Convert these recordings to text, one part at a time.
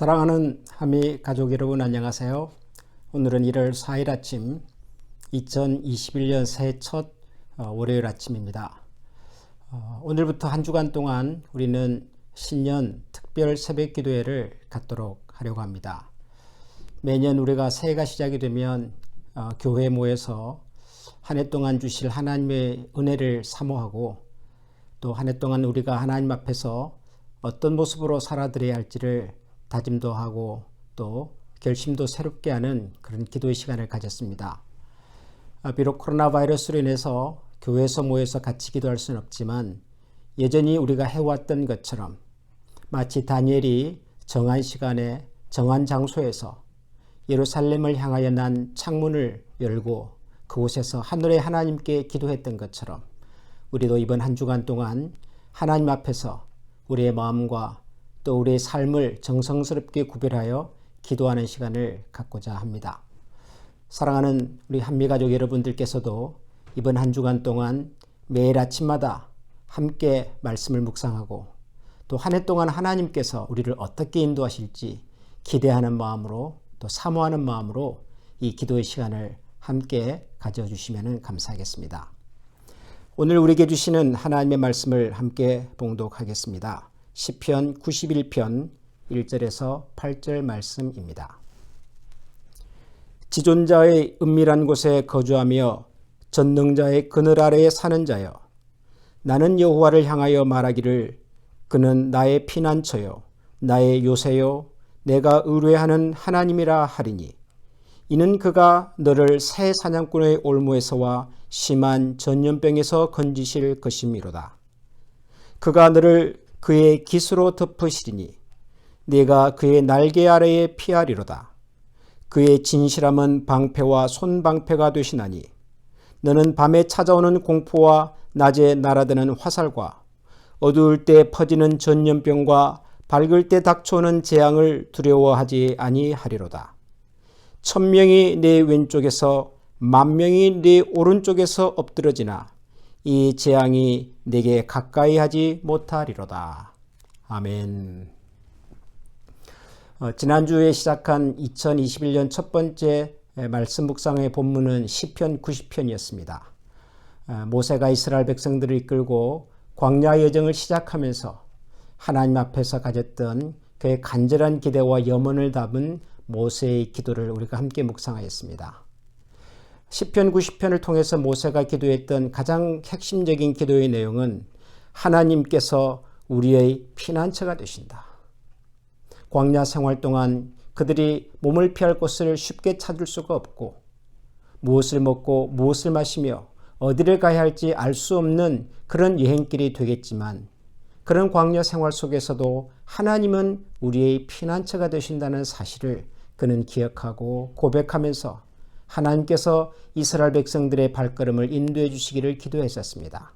사랑하는 한미 가족 여러분, 안녕하세요. 오늘은 1월 4일 아침 2021년 새해 첫 월요일 아침입니다. 오늘부터 한 주간 동안 우리는 신년 특별 새벽 기도회를 갖도록 하려고 합니다. 매년 우리가 새해가 시작이 되면 교회에 모여서 한 해 동안 주실 하나님의 은혜를 사모하고 또 한 해 동안 우리가 하나님 앞에서 어떤 모습으로 살아드려야 할지를 다짐도 하고 또 결심도 새롭게 하는 그런 기도의 시간을 가졌습니다. 비록 코로나 바이러스로 인해서 교회에서 모여서 같이 기도할 수는 없지만 여전히 우리가 해왔던 것처럼 마치 다니엘이 정한 시간에 정한 장소에서 예루살렘을 향하여 난 창문을 열고 그곳에서 하늘의 하나님께 기도했던 것처럼 우리도 이번 한 주간 동안 하나님 앞에서 우리의 마음과 또 우리의 삶을 정성스럽게 구별하여 기도하는 시간을 갖고자 합니다. 사랑하는 우리 한미가족 여러분들께서도 이번 한 주간 동안 매일 아침마다 함께 말씀을 묵상하고 또 한 해 동안 하나님께서 우리를 어떻게 인도하실지 기대하는 마음으로 또 사모하는 마음으로 이 기도의 시간을 함께 가져주시면 감사하겠습니다. 오늘 우리에게 주시는 하나님의 말씀을 함께 봉독하겠습니다. 시편 91편 1절에서 8절 말씀입니다. 지존자의 은밀한 곳에 거주하며 전능자의 그늘 아래에 사는 자여, 나는 여호와를 향하여 말하기를 그는 나의 피난처요 나의 요새요 내가 의뢰하는 하나님이라 하리니, 이는 그가 너를 새 사냥꾼의 올무에서와 심한 전염병에서 건지실 것이미로다. 그가 너를 그의 깃으로 덮으시리니 네가 그의 날개 아래에 피하리로다. 그의 진실함은 방패와 손방패가 되시나니 너는 밤에 찾아오는 공포와 낮에 날아드는 화살과 어두울 때 퍼지는 전염병과 밝을 때 닥쳐오는 재앙을 두려워하지 아니하리로다. 1000명이 네 왼쪽에서 10,000명이 네 오른쪽에서 엎드러지나 이 재앙이 내게 가까이 하지 못하리로다. 아멘. 지난주에 시작한 2021년 첫 번째 말씀 묵상의 본문은 시편 90편이었습니다. 모세가 이스라엘 백성들을 이끌고 광야 여정을 시작하면서 하나님 앞에서 가졌던 그의 간절한 기대와 염원을 담은 모세의 기도를 우리가 함께 묵상하였습니다. 시편 90편을 통해서 모세가 기도했던 가장 핵심적인 기도의 내용은 하나님께서 우리의 피난처가 되신다. 광야 생활 동안 그들이 몸을 피할 곳을 쉽게 찾을 수가 없고 무엇을 먹고 무엇을 마시며 어디를 가야 할지 알 수 없는 그런 여행길이 되겠지만, 그런 광야 생활 속에서도 하나님은 우리의 피난처가 되신다는 사실을 그는 기억하고 고백하면서 하나님께서 이스라엘 백성들의 발걸음을 인도해 주시기를 기도했었습니다.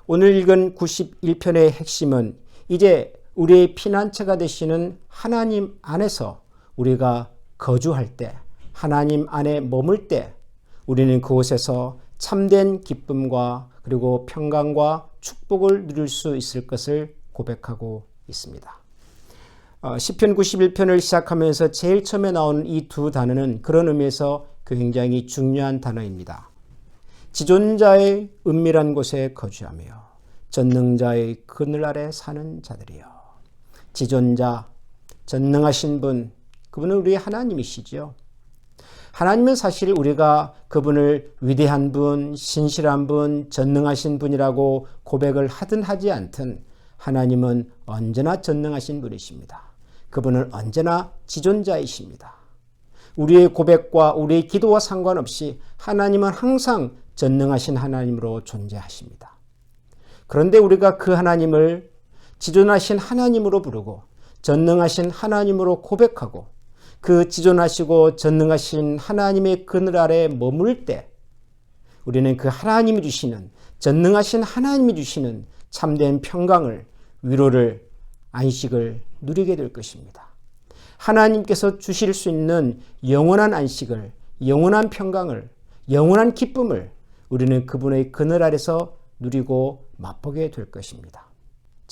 오늘 읽은 91편의 핵심은 이제 우리의 피난처가 되시는 하나님 안에서 우리가 거주할 때, 하나님 안에 머물 때 우리는 그곳에서 참된 기쁨과 그리고 평강과 축복을 누릴 수 있을 것을 고백하고 있습니다. 시편 91편을 시작하면서 제일 처음에 나오는 이 두 단어는 그런 의미에서 굉장히 중요한 단어입니다. 지존자의 은밀한 곳에 거주하며 전능자의 그늘 아래 사는 자들이요. 지존자, 전능하신 분, 그분은 우리의 하나님이시죠. 하나님은 사실 우리가 그분을 위대한 분, 신실한 분, 전능하신 분이라고 고백을 하든 하지 않든 하나님은 언제나 전능하신 분이십니다. 그분은 언제나 지존자이십니다. 우리의 고백과 우리의 기도와 상관없이 하나님은 항상 전능하신 하나님으로 존재하십니다. 그런데 우리가 그 하나님을 지존하신 하나님으로 부르고 전능하신 하나님으로 고백하고 그 지존하시고 전능하신 하나님의 그늘 아래 머물 때 우리는 그 하나님이 주시는, 전능하신 하나님이 주시는 참된 평강을, 위로를, 안식을 누리게 될 것입니다. 하나님께서 주실 수 있는 영원한 안식을, 영원한 평강을, 영원한 기쁨을 우리는 그분의 그늘 아래서 누리고 맛보게 될 것입니다.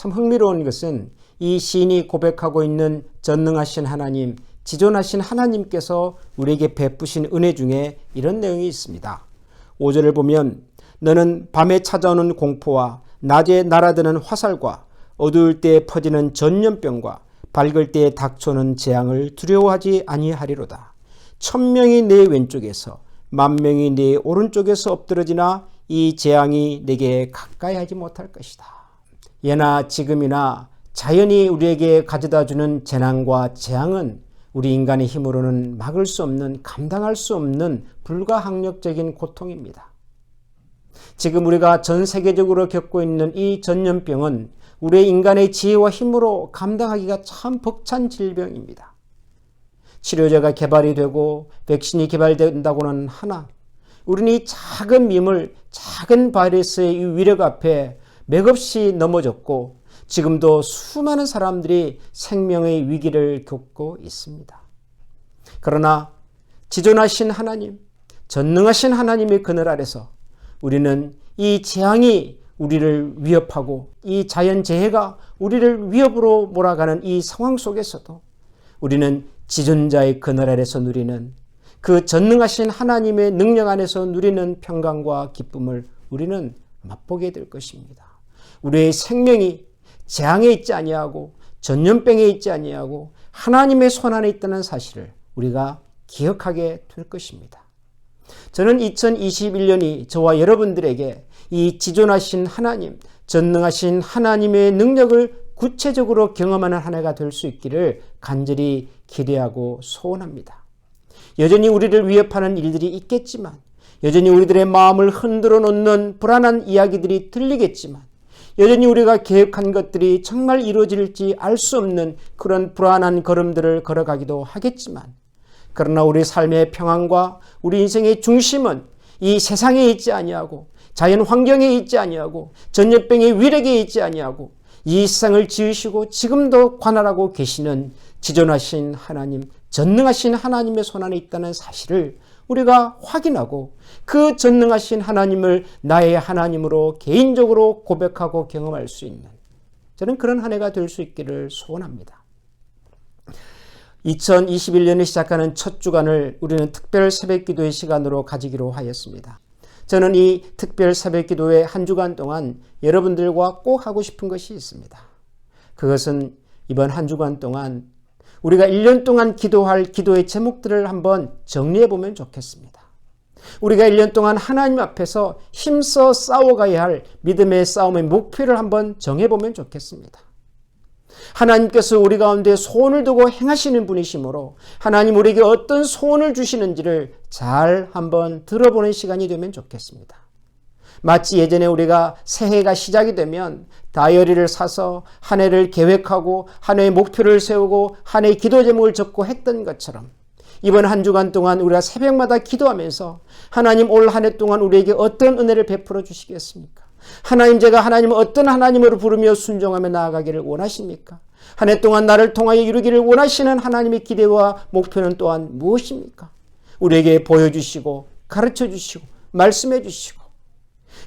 참 흥미로운 것은 이 시인이 고백하고 있는 전능하신 하나님, 지존하신 하나님께서 우리에게 베푸신 은혜 중에 이런 내용이 있습니다. 5절을 보면 너는 밤에 찾아오는 공포와 낮에 날아드는 화살과 어두울 때에 퍼지는 전염병과 밝을 때에 닥쳐오는 재앙을 두려워하지 아니하리로다. 1000명이 내 왼쪽에서 10,000명이 내 오른쪽에서 엎드러지나 이 재앙이 내게 가까이 하지 못할 것이다. 예나 지금이나 자연이 우리에게 가져다주는 재난과 재앙은 우리 인간의 힘으로는 막을 수 없는, 감당할 수 없는 불가항력적인 고통입니다. 지금 우리가 전 세계적으로 겪고 있는 이 전염병은 우리 인간의 지혜와 힘으로 감당하기가 참 벅찬 질병입니다. 치료제가 개발이 되고 백신이 개발된다고는 하나 우리는 이 작은 미물, 작은 바이러스의 이 위력 앞에 맥없이 넘어졌고 지금도 수많은 사람들이 생명의 위기를 겪고 있습니다. 그러나 지존하신 하나님, 전능하신 하나님의 그늘 아래서 우리는 이 재앙이 우리를 위협하고 이 자연재해가 우리를 위협으로 몰아가는 이 상황 속에서도 우리는 지존자의 그늘 아래서 누리는 그 전능하신 하나님의 능력 안에서 누리는 평강과 기쁨을 우리는 맛보게 될 것입니다. 우리의 생명이 재앙에 있지 아니하고 전염병에 있지 아니하고 하나님의 손 안에 있다는 사실을 우리가 기억하게 될 것입니다. 저는 2021년이 저와 여러분들에게 이 지존하신 하나님, 전능하신 하나님의 능력을 구체적으로 경험하는 한 해가 될 수 있기를 간절히 기대하고 소원합니다. 여전히 우리를 위협하는 일들이 있겠지만, 여전히 우리들의 마음을 흔들어 놓는 불안한 이야기들이 들리겠지만, 여전히 우리가 계획한 것들이 정말 이루어질지 알 수 없는 그런 불안한 걸음들을 걸어가기도 하겠지만, 그러나 우리 삶의 평안과 우리 인생의 중심은 이 세상에 있지 아니하고 자연 환경에 있지 아니하고 전염병의 위력에 있지 아니하고 이 세상을 지으시고 지금도 관할하고 계시는 지존하신 하나님, 전능하신 하나님의 손안에 있다는 사실을 우리가 확인하고 그 전능하신 하나님을 나의 하나님으로 개인적으로 고백하고 경험할 수 있는 저는 그런 한 해가 될 수 있기를 소원합니다. 2021년에 시작하는 첫 주간을 우리는 특별 새벽기도의 시간으로 가지기로 하였습니다. 저는 이 특별 새벽기도의 한 주간 동안 여러분들과 꼭 하고 싶은 것이 있습니다. 그것은 이번 한 주간 동안 우리가 1년 동안 기도할 기도의 제목들을 한번 정리해 보면 좋겠습니다. 우리가 1년 동안 하나님 앞에서 힘써 싸워가야 할 믿음의 싸움의 목표를 한번 정해보면 좋겠습니다. 하나님께서 우리 가운데 소원을 두고 행하시는 분이시므로 하나님 우리에게 어떤 소원을 주시는지를 잘 한번 들어보는 시간이 되면 좋겠습니다. 마치 예전에 우리가 새해가 시작이 되면 다이어리를 사서 한 해를 계획하고 한 해의 목표를 세우고 한 해의 기도 제목을 적고 했던 것처럼 이번 한 주간 동안 우리가 새벽마다 기도하면서 하나님 올 한 해 동안 우리에게 어떤 은혜를 베풀어 주시겠습니까? 하나님 제가 하나님을 어떤 하나님으로 부르며 순종하며 나아가기를 원하십니까? 한 해 동안 나를 통하여 이루기를 원하시는 하나님의 기대와 목표는 또한 무엇입니까? 우리에게 보여주시고 가르쳐 주시고 말씀해 주시고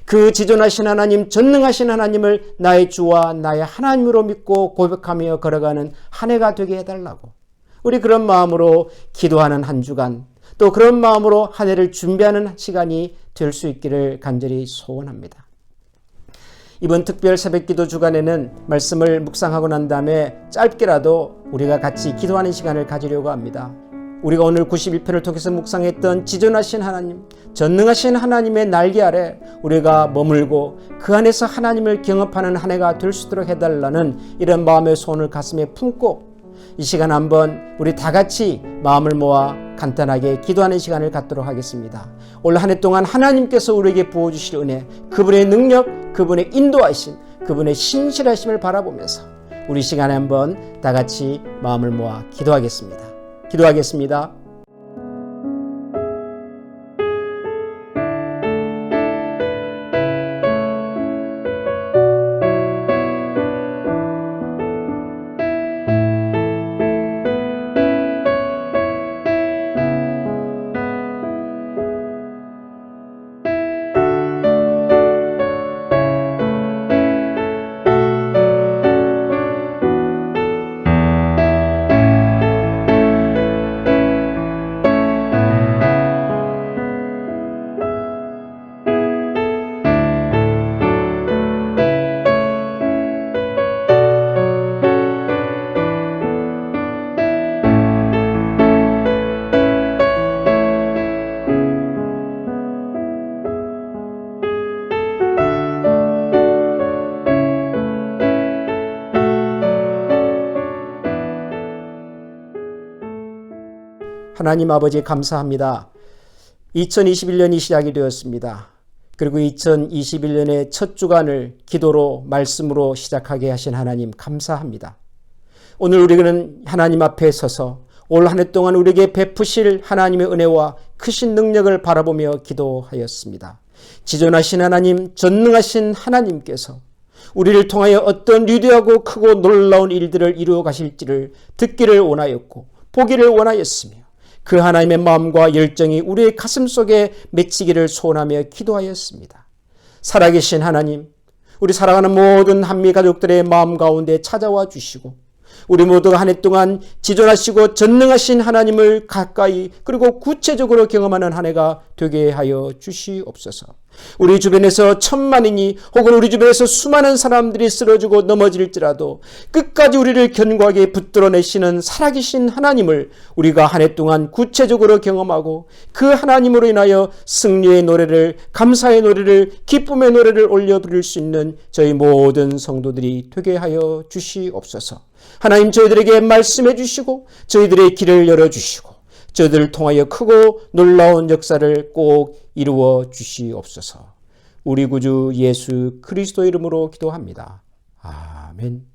그 지존하신 하나님, 전능하신 하나님을 나의 주와 나의 하나님으로 믿고 고백하며 걸어가는 한 해가 되게 해달라고 우리 그런 마음으로 기도하는 한 주간 또 그런 마음으로 한 해를 준비하는 시간이 될 수 있기를 간절히 소원합니다. 이번 특별 새벽기도 주간에는 말씀을 묵상하고 난 다음에 짧게라도 우리가 같이 기도하는 시간을 가지려고 합니다. 우리가 오늘 91편을 통해서 묵상했던 지존하신 하나님, 전능하신 하나님의 날개 아래 우리가 머물고 그 안에서 하나님을 경험하는 한 해가 될 수 있도록 해달라는 이런 마음의 소원을 가슴에 품고 이 시간 한번 우리 다 같이 마음을 모아 간단하게 기도하는 시간을 갖도록 하겠습니다. 올 한 해 동안 하나님께서 우리에게 부어주실 은혜, 그분의 능력, 그분의 인도하심, 그분의 신실하심을 바라보면서 우리 시간에 한번 다 같이 마음을 모아 기도하겠습니다. 기도하겠습니다. 하나님 아버지 감사합니다. 2021년이 시작이 되었습니다. 그리고 2021년의 첫 주간을 기도로 말씀으로 시작하게 하신 하나님 감사합니다. 오늘 우리는 하나님 앞에 서서 올 한 해 동안 우리에게 베푸실 하나님의 은혜와 크신 능력을 바라보며 기도하였습니다. 지존하신 하나님, 전능하신 하나님께서 우리를 통하여 어떤 위대하고 크고 놀라운 일들을 이루어 가실지를 듣기를 원하였고 보기를 원하였으며 그 하나님의 마음과 열정이 우리의 가슴 속에 맺히기를 소원하며 기도하였습니다. 살아계신 하나님, 우리 살아가는 모든 한미 가족들의 마음 가운데 찾아와 주시고 우리 모두가 한 해 동안 지존하시고 전능하신 하나님을 가까이 그리고 구체적으로 경험하는 한 해가 되게 하여 주시옵소서. 우리 주변에서 천만인이 혹은 우리 주변에서 수많은 사람들이 쓰러지고 넘어질지라도 끝까지 우리를 견고하게 붙들어내시는 살아계신 하나님을 우리가 한 해 동안 구체적으로 경험하고 그 하나님으로 인하여 승리의 노래를, 감사의 노래를, 기쁨의 노래를 올려 드릴 수 있는 저희 모든 성도들이 되게 하여 주시옵소서. 하나님, 저희들에게 말씀해 주시고 저희들의 길을 열어주시고 저희들을 통하여 크고 놀라운 역사를 꼭 이루어 주시옵소서. 우리 구주 예수 그리스도 이름으로 기도합니다. 아멘.